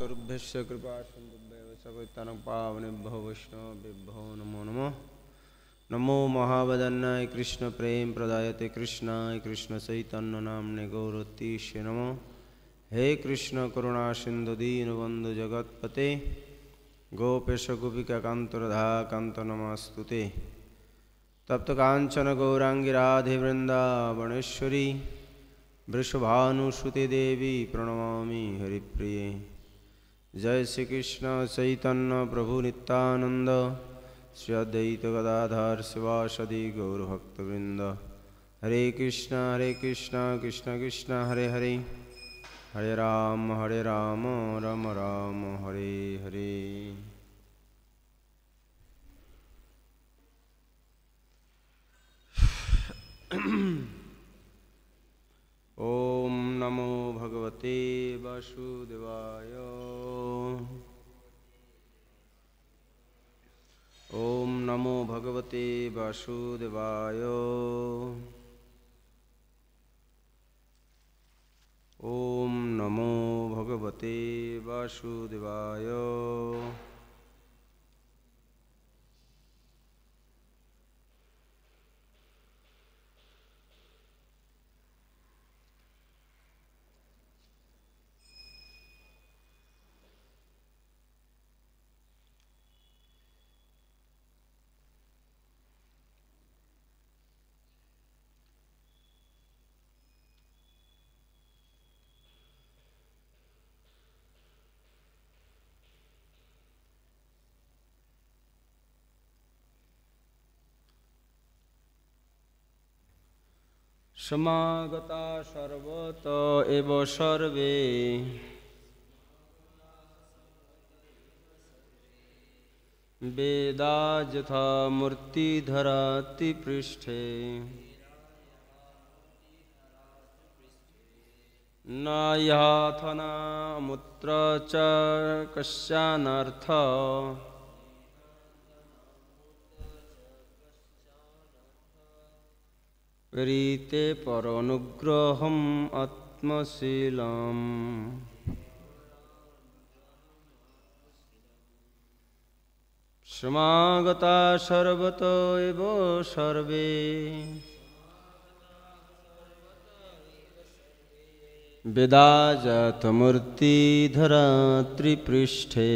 स्वरूभ्यश्च कृपा सिन्धुभ्यः सकलतानं पावनेभ्यो वैष्णवेभ्यो नमो नमः। नमो महावदन्नाय कृष्ण प्रेम प्रदायते कृष्णाय कृष्ण चैतन्य नाम्ने गौरतीष्य नमो। हे कृष्ण करुणा सिंधु दीनबंधु जगत्पते गोपेश गोपिका कांत राधा कांत नमस्तुते। तप्त कांचन गौरांगी राधे वृंदावनेश्वरी वृषभानुसुते देवी प्रणमामि हरिप्रिये। जय श्री कृष्ण चैतन्य प्रभु नित्यानंद श्री अद्वैत गदाधर शिवासदि गौरभक्तवृंद। हरे कृष्ण कृष्ण कृष्ण हरे हरे हरे राम राम राम हरे हरे। ओम नमो भगवते वासुदेवाय। ओम नमो भगवते वासुदेवाय। ओम नमो भगवते वासुदेवाय। समागता सर्वत एव सर्वे वेदा यथा मूर्तिधराति पृष्ठे न याथना मुत्र च कस्यानर्थ रीते परानुग्रहम् आत्मशीलम्। समागता सर्वतो एव सर्वे वेदाजात मूर्तिधरा त्रिपृष्ठे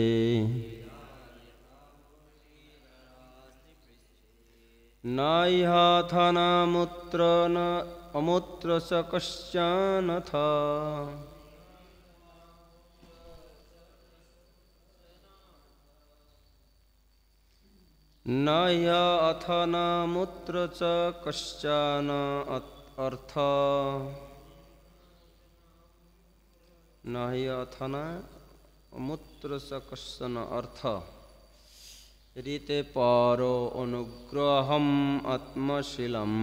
नाह्याथना मूत्र न अमूत्र च कश्चनथ नाह्याथना मूत्र च कश्चन अर्थ नाह्याथना अमूत्र च कश्चन अर्थ रीते पारो अनुग्रहम् आत्मशीलम्।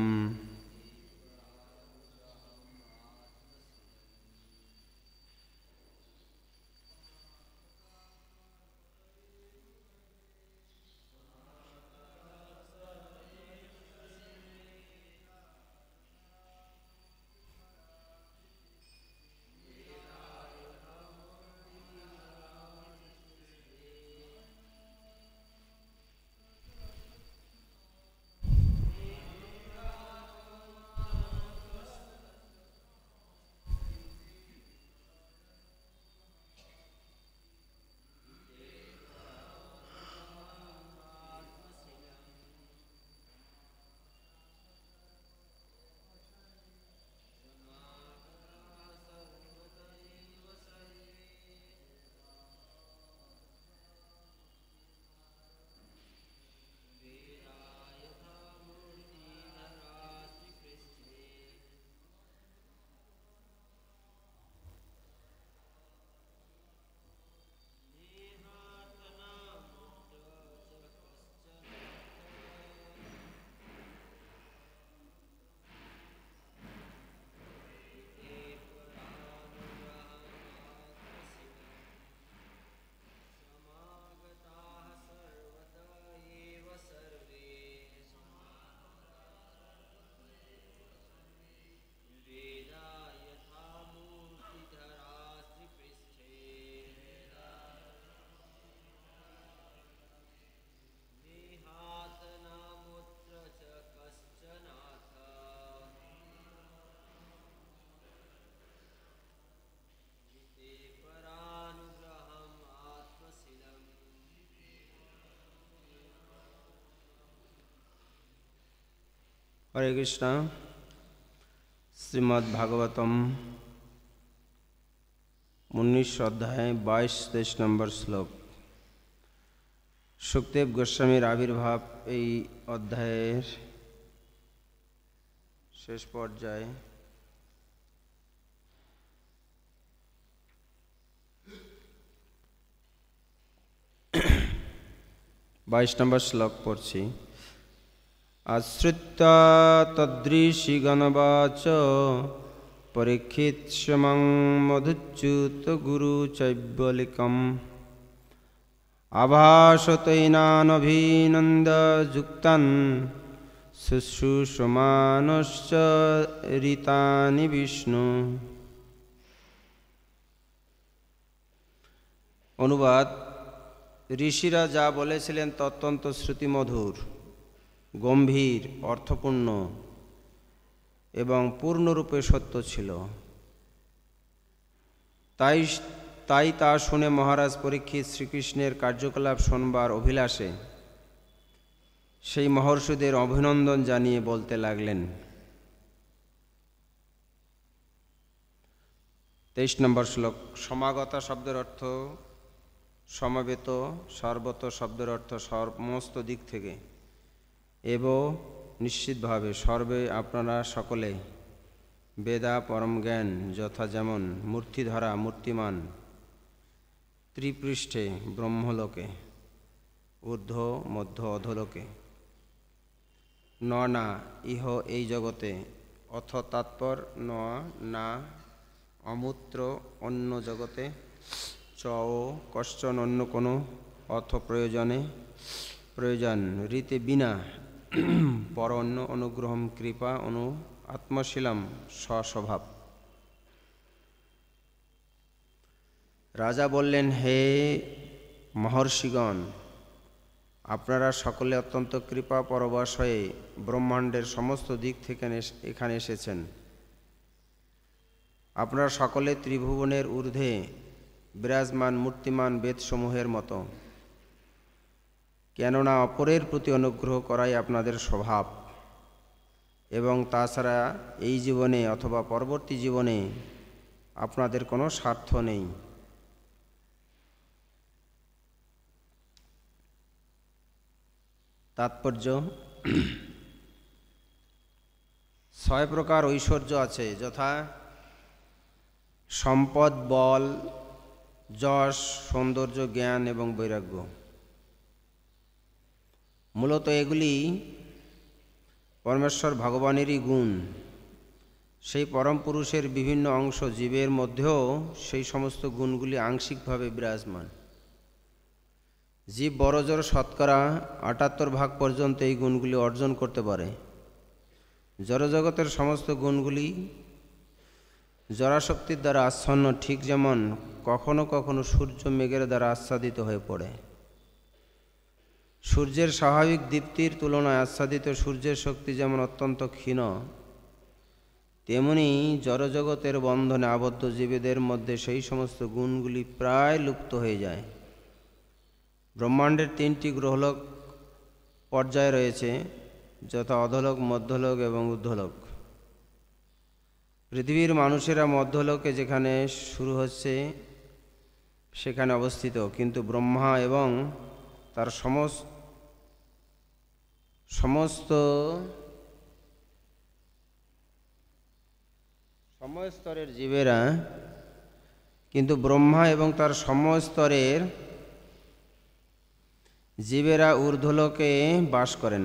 হরে কৃষ্ণ। শ্রীমদ্ ভাগবতম 19 অধ্যায় 22-23 নম্বর শ্লোক। সুখদেব গোস্বামীর আবির্ভাব এই অধ্যায়ের শেষ পর্যায়ে। 22 নম্বর শ্লোক পড়ছি। আশ্রিত্য তদৃশিগণবাচ পরীক্ষিৎসমং মধুচ্যুত গুরু চৈবলিকম আভাসতৈনানভিনন্দ যুক্তান শুশ্রূষমানশ্চ ঋতানি বিষ্ণু। অনুবাদ: ঋষিরা যা বলেছিলেন তা অত্যন্ত শ্রুতিমধুর, গম্ভীর, অর্থপূর্ণ এবং পূর্ণরূপে সত্য ছিল। তাই তা শুনে মহারাজ পরীক্ষিত শ্রীকৃষ্ণের কার্যকলাপ শোনবার অভিলাষে সেই মহর্ষিদের অভিনন্দন জানিয়ে বলতে লাগলেন। 23 নম্বর শ্লোক। সমাগতা শব্দের অর্থ সমবেত, সর্বত শব্দের অর্থ সমস্ত দিক থেকে, এবং নিশ্চিতভাবে সর্বে আপনারা সকলে বেদা পরম জ্ঞান যথা যেমন মূর্তিধরা মূর্তিমান ত্রিপৃষ্ঠে ব্রহ্মলোকে, ঊর্ধ্ব মধ্য অধোলোকে, না ইহ এই জগতে, অথ তাৎপর না অমূত্র অন্য জগতে, চ ও কশ্চন অন্য কোনো, অথ প্রয়োজন রীতে বিনা পর অন্য অনুগ্রহম কৃপা অনু আত্মশীলম স্বস্বভাব। রাজা বললেন, হে মহর্ষিগণ, আপনারা সকলে অত্যন্ত কৃপা পরবশ হয়ে ব্রহ্মাণ্ডের সমস্ত দিক থেকে এখানে এসেছেন। আপনারা সকলে ত্রিভুবনের ঊর্ধ্বে বিরাজমান মূর্তিমান বেদসমূহের মতো, কেননা অপরের প্রতি অনুগ্রহ করাই আপনাদের স্বভাব, এবং তাছাড়া এই জীবনে অথবা পরবর্তী জীবনে আপনাদের কোনো স্বার্থ নেই। তাৎপর্য: 6 প্রকার ঐশ্বর্য আছে, যথা সম্পদ, বল, যশ, সৌন্দর্য, জ্ঞান এবং বৈরাগ্য। মূলত এগুলি পরমেশ্বর ভগবানেরই গুণ। সেই পরম পুরুষের বিভিন্ন অংশ জীবের মধ্যেও সেই সমস্ত গুণগুলি আংশিকভাবে বিরাজমান। জীব বড়জোর শতকরা 78% পর্যন্ত এই গুণগুলি অর্জন করতে পারে। জড়জগতের সমস্ত গুণগুলি জড়াশক্তির দ্বারা আচ্ছন্ন, ঠিক যেমন কখনো কখনো সূর্য মেঘের দ্বারা আচ্ছাদিত হয়ে পড়ে। সূর্যের স্বাভাবিক দীপ্তির তুলনায় আচ্ছাদিত সূর্যের শক্তি যেমন অত্যন্ত ক্ষীণ, তেমনি জড়জগতের বন্ধনে আবদ্ধ জীবেদের মধ্যে সেই সমস্ত গুণগুলি প্রায় লুপ্ত হয়ে যায়। ব্রহ্মাণ্ডের 3টি গ্রহলোক পর্যায়ে রয়েছে, যথা অধোলোক, মধ্যলোক এবং ঊর্ধ্বলোক। পৃথিবীর মানুষেরা মধ্যলোকে যেখানে শুরু হচ্ছে সেখানে অবস্থিত, কিন্তু ব্রহ্মা এবং তার সমস্ত স্তরের জীবেরা ঊর্ধ্বলোকে বাস করেন,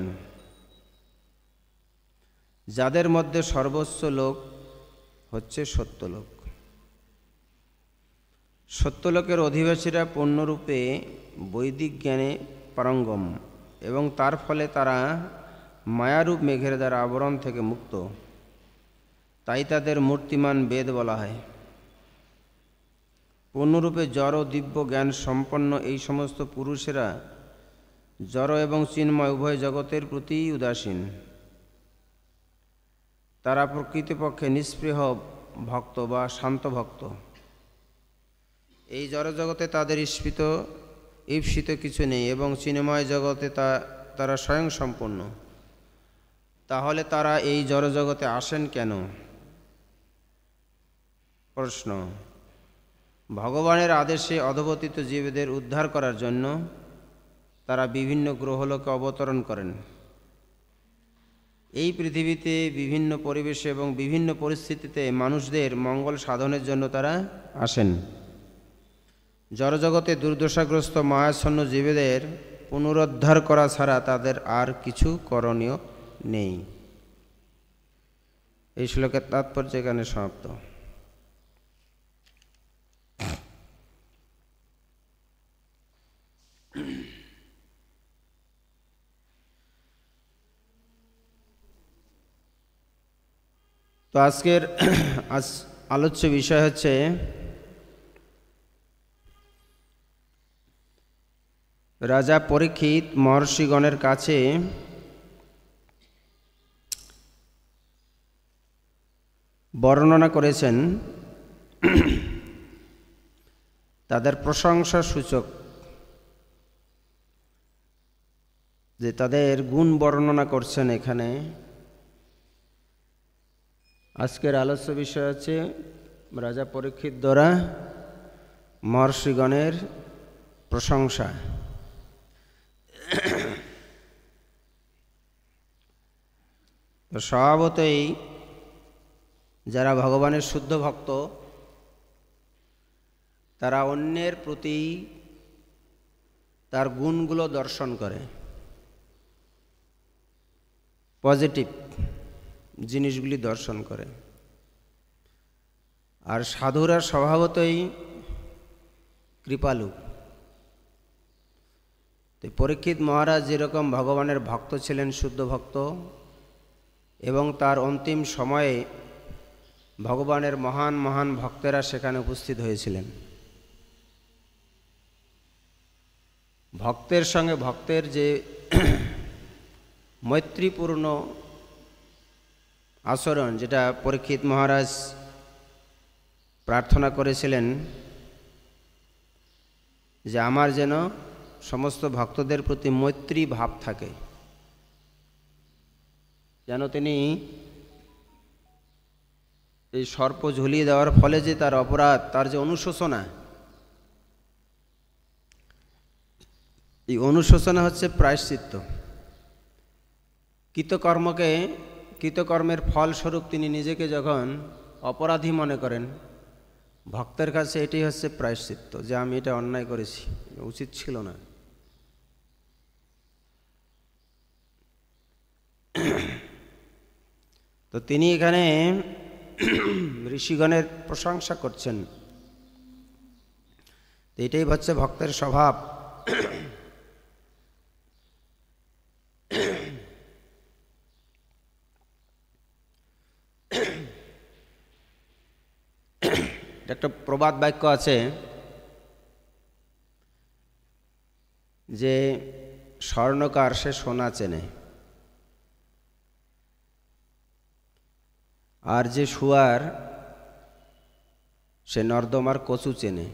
যাদের মধ্যে সর্বোচ্চ লোক হচ্ছে সত্যলোক। সত্যলোকের অধিবাসীরা পূর্ণরূপে বৈদিক জ্ঞানে পারঙ্গম, এবং তার ফলে তারা মায়ারূপ মেঘের দ্বারা আবরণ থেকে মুক্ত। তাই তাদের মূর্তিমান বেদ বলা হয়। পূর্ণরূপে জড় ও দিব্য জ্ঞান সম্পন্ন এই সমস্ত পুরুষেরা জড় এবং চিন্ময় উভয় জগতের প্রতি উদাসীন। তারা প্রকৃতপক্ষে নিস্পৃহ ভক্ত বা শান্ত ভক্ত। এই জড়জগতে তাদের ঈপ্সিত কিছু নেই, এবং চিন্ময় জগতে তারা স্বয়ং সম্পূর্ণ। তাহলে তারা এই জড়জগতে আসেন কেন? প্রশ্ন: ভগবানের আদেশে অধঃপতিত জীবদের উদ্ধার করার জন্য তারা বিভিন্ন গ্রহলোকে অবতরণ করেন। এই পৃথিবীতে বিভিন্ন পরিবেশে এবং বিভিন্ন পরিস্থিতিতে মানুষদের মঙ্গল সাধনের জন্য তারা আসেন। জড়জগতে দুর্দশাগ্রস্ত মায়াচ্ছন্ন জীবদের পুনরুদ্ধার করা ছাড়া তাদের আর কিছু করণীয় নেই। এই শ্লোকের তাৎপর্য এখানে সমাপ্ত। তো আজকের আলোচ্য বিষয় হচ্ছে রাজা পরীক্ষিত মহর্ষিগণের কাছে বর্ণনা করেছেন তাদের প্রশংসা সূচক, যে তাদের গুণ বর্ণনা করছেন। এখানে আজকের আলোচ্য বিষয় হচ্ছে রাজা পরীক্ষিত দ্বারা মহর্ষিগণের প্রশংসা। তো স্বভাবতই যারা ভগবানের শুদ্ধ ভক্ত তারা অন্যের প্রতি তার গুণগুলো দর্শন করে, পজিটিভ জিনিসগুলি দর্শন করে। আর সাধুরা স্বভাবতই কৃপালু। তো পরীক্ষিত মহারাজ যেরকম ভগবানের ভক্ত ছিলেন, শুদ্ধ ভক্ত, এবং তার অন্তিম সময়ে ভগবানের মহান মহান ভক্তেরা সেখানে উপস্থিত হয়েছিলেন। ভক্তের সঙ্গে ভক্তের যে মৈত্রীপূর্ণ আচরণ, যেটা পরীক্ষিত মহারাজ প্রার্থনা করেছিলেন যে আমার যেন সমস্ত ভক্তদের প্রতি মৈত্রী ভাব থাকে, যেন তিনি এই সর্প ঝুলিয়ে দেওয়ার ফলে যে তার অপরাধ, তার যে অনুশোচনা, এই অনুশোচনা হচ্ছে প্রায়শ্চিত্ত। কৃতকর্মের ফলস্বরূপ তিনি নিজেকে যখন অপরাধী মনে করেন, ভক্তের কাছে এটাই হচ্ছে প্রায়শ্চিত্ত, যে আমি এটা অন্যায় করেছি, উচিত ছিল না। তো তিনি এখানে ঋষিগণের প্রশংসা করছেন। এটাই হচ্ছে ভক্তের স্বভাব। একটা প্রবাদ বাক্য আছে যে স্বর্ণকার সে সোনা চেনে, আর যে শুয়ার সে নর্দমার কচু চেনে।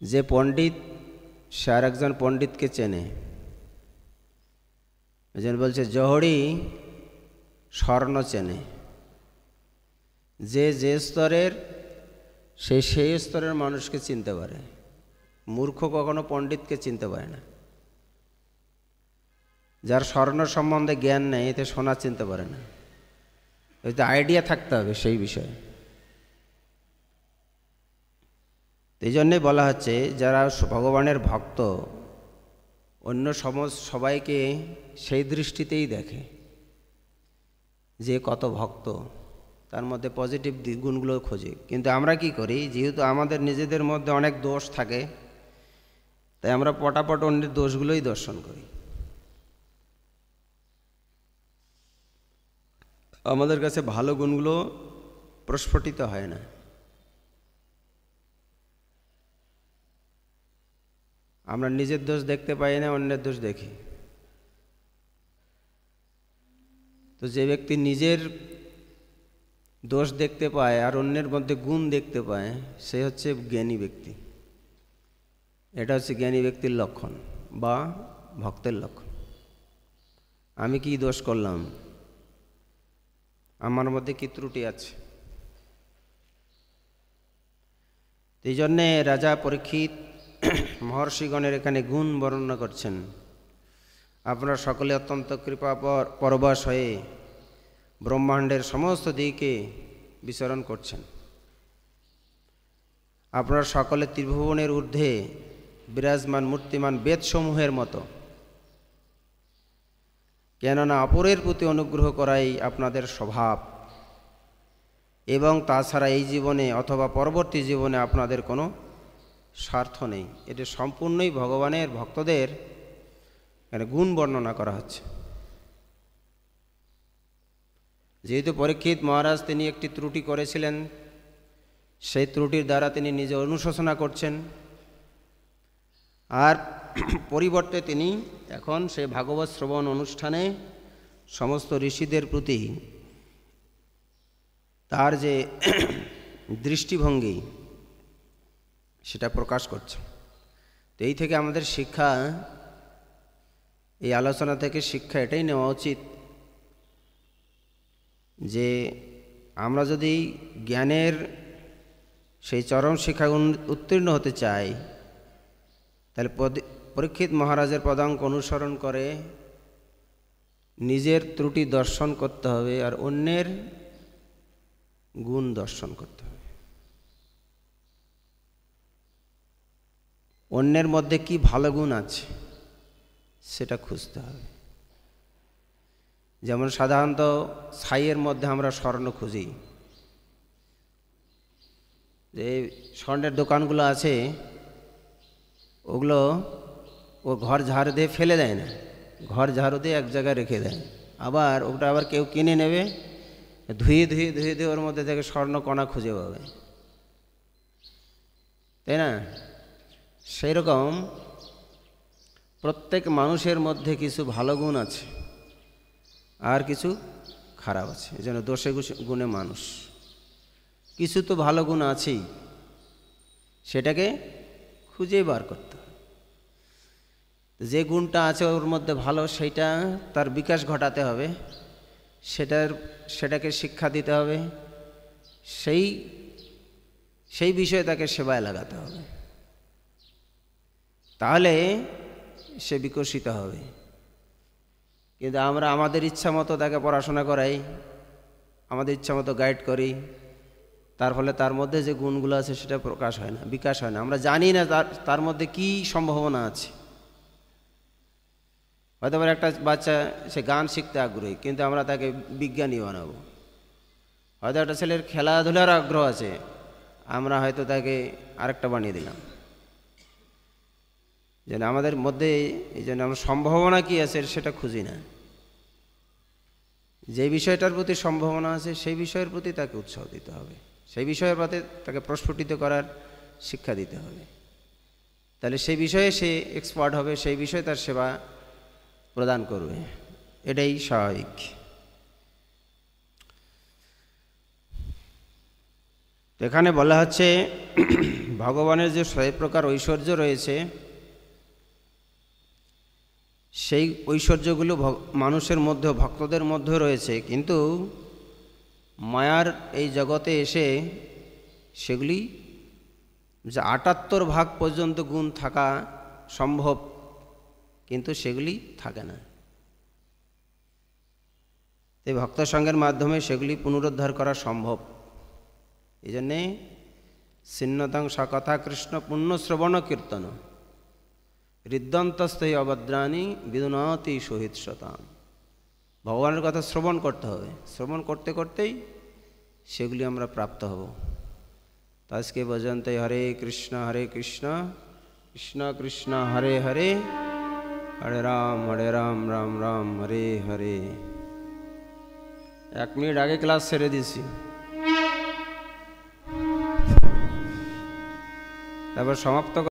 যে পণ্ডিত সে আর একজন পণ্ডিতকে চেনে। যেন বলছে জহরি স্বর্ণ চেনে। যে যে স্তরের সে সেই স্তরের মানুষকে চিনতে পারে। মূর্খ কখনো পণ্ডিতকে চিনতে পারে না। যার স্বর্ণ সম্বন্ধে জ্ঞান নেই এতে সোনা চিনতে পারে না। এতে আইডিয়া থাকতে হবে সেই বিষয়ে। এই জন্যই বলা হচ্ছে যারা ভগবানের ভক্ত অন্য সবাইকে সেই দৃষ্টিতেই দেখে যে কত ভক্ত, তার মধ্যে পজিটিভ গুণগুলো খোঁজে। কিন্তু আমরা কি করি, যেহেতু আমাদের নিজেদের মধ্যে অনেক দোষ থাকে, তাই আমরা পটাপট অন্যের দোষগুলোই দর্শন করি। আমাদের কাছে ভালো গুণগুলো প্রস্ফুটিত হয় না। আমরা নিজের দোষ দেখতে পাই না, অন্যের দোষ দেখি। তো যে ব্যক্তি নিজের দোষ দেখতে পায় আর অন্যের মধ্যে গুণ দেখতে পায়, সে হচ্ছে জ্ঞানী ব্যক্তি। এটা হচ্ছে জ্ঞানী ব্যক্তির লক্ষণ বা ভক্তের লক্ষণ। আমি কি দোষ করলাম, আমার মধ্যে কি ত্রুটি আছে। এই জন্যে রাজা পরীক্ষিত মহর্ষিগণের এখানে গুণ বর্ণনা করছেন। আপনারা সকলে অত্যন্ত কৃপা পরবশ হয়ে ব্রহ্মাণ্ডের সমস্ত দিকে বিচরণ করছেন। আপনারা সকলে ত্রিভুবনের ঊর্ধ্বে বিরাজমান মূর্তিমান বেদসমূহের মতো, কেননা অপরের প্রতি অনুগ্রহ করাই আপনাদের স্বভাব, এবং তাছাড়া এই জীবনে অথবা পরবর্তী জীবনে আপনাদের কোনো স্বার্থ নেই। এটি সম্পূর্ণই ভগবানের ভক্তদের গুণ বর্ণনা করা হচ্ছে। যেহেতু পরীক্ষিত মহারাজ তিনি একটি ত্রুটি করেছিলেন, সেই ত্রুটির দ্বারা তিনি নিজে অনুশোচনা করছেন, আর পরিবর্তে তিনি এখন সেই ভাগবত শ্রবণ অনুষ্ঠানে সমস্ত ঋষিদের প্রতি তার যে দৃষ্টিভঙ্গি সেটা প্রকাশ করছে। তো এই থেকে আমাদের শিক্ষা, এই আলোচনা থেকে শিক্ষা এটাই নেওয়া উচিত যে আমরা যদি জ্ঞানের সেই চরম শিক্ষা উত্তীর্ণ হতে চাই, তাহলে পরীক্ষিত মহারাজের পদাঙ্ক অনুসরণ করে নিজের ত্রুটি দর্শন করতে হবে আর অন্যের গুণ দর্শন করতে হবে। অন্যের মধ্যে কি ভালো গুণ আছে সেটা খুঁজতে হবে। যেমন সাধারণত ছাইয়ের মধ্যে আমরা স্বর্ণ খুঁজি, যে স্বর্ণের দোকানগুলো আছে ওগুলো ও ঘর ঝাড়ু দিয়ে ফেলে দেয় না, ঘর ঝাড়ু দিয়ে এক জায়গায় রেখে দেয়, আবার ওটা আবার কেউ কিনে নেবে, ধুয়ে ধুয়ে ধুয়ে ধুয়ে ওর মধ্যে থেকে স্বর্ণ কণা খুঁজে পাবে, তাই না? সেই রকম প্রত্যেক মানুষের মধ্যে কিছু ভালো গুণ আছে আর কিছু খারাপ আছে। এই জন্য দোষে গুণে মানুষ, কিছু তো ভালো গুণ আছেই, সেটাকে খুঁজে বার করতে হবে। যে গুণটা আছে ওর মধ্যে ভালো, সেইটা তার বিকাশ ঘটাতে হবে, সেটাকে শিক্ষা দিতে হবে, সেই বিষয়ে তাকে সেবায় লাগাতে হবে, তাহলে সে বিকশিত হবে। কিন্তু আমরা আমাদের ইচ্ছা মতো তাকে পড়াশোনা করাই, আমাদের ইচ্ছা মতো গাইড করি, তার ফলে তার মধ্যে যে গুণগুলো আছে সেটা প্রকাশ হয় না, বিকাশ হয় না। আমরা জানি না তার মধ্যে কি সম্ভাবনা আছে। হয়তো একটা বাচ্চা সে গান শিখতে আগ্রহী, কিন্তু আমরা তাকে বিজ্ঞানী বানাবো। হয়তো একটা ছেলের খেলাধুলার আগ্রহ আছে, আমরা হয়তো তাকে আরেকটা বানিয়ে দিলাম। যেন আমাদের মধ্যে এই জন্য আমরা সম্ভাবনা কী আছে সেটা খুঁজি না, যে বিষয়টার প্রতি সম্ভাবনা আছে সেই বিষয়ের প্রতি তাকে উৎসাহ দিতে হবে, সেই বিষয়ের প্রতি তাকে প্রস্ফুটিত করার শিক্ষা দিতে হবে, তাহলে সেই বিষয়ে সে এক্সপার্ট হবে, সেই বিষয়ে তার সেবা প্রদান করবে, এটাই স্বাভাবিক। এখানে বলা হচ্ছে ভগবানের যে 6 প্রকার ঐশ্বর্য রয়েছে, সেই ঐশ্বর্যগুলো মানুষের মধ্যে, ভক্তদের মধ্যে রয়েছে, কিন্তু মায়ার এই জগতে এসে সেগুলি যে 78 ভাগ পর্যন্ত গুণ থাকা সম্ভব, কিন্তু সেগুলি থাকে না। এই ভক্ত সঙ্গের মাধ্যমে সেগুলি পুনরুদ্ধার করা সম্ভব। এই জন্যে ছিন্নতাং সকথা কৃষ্ণ পুণ্য শ্রবণ কীর্তন হৃদন্তস্থৈ অভদ্রাণী বিদুনাতি সহিত শতাম। ভগবানের কথা শ্রবণ করতে হবে, শ্রবণ করতে করতেই সেগুলি আমরা প্রাপ্ত হব। আজকে পর্যন্ত হরে কৃষ্ণ কৃষ্ণ কৃষ্ণ হরে হরে, হরে রাম রাম রাম হরে হরে। 1 মিনিট আগে ক্লাস ছেড়ে দিয়েছি, তারপর সমাপ্ত।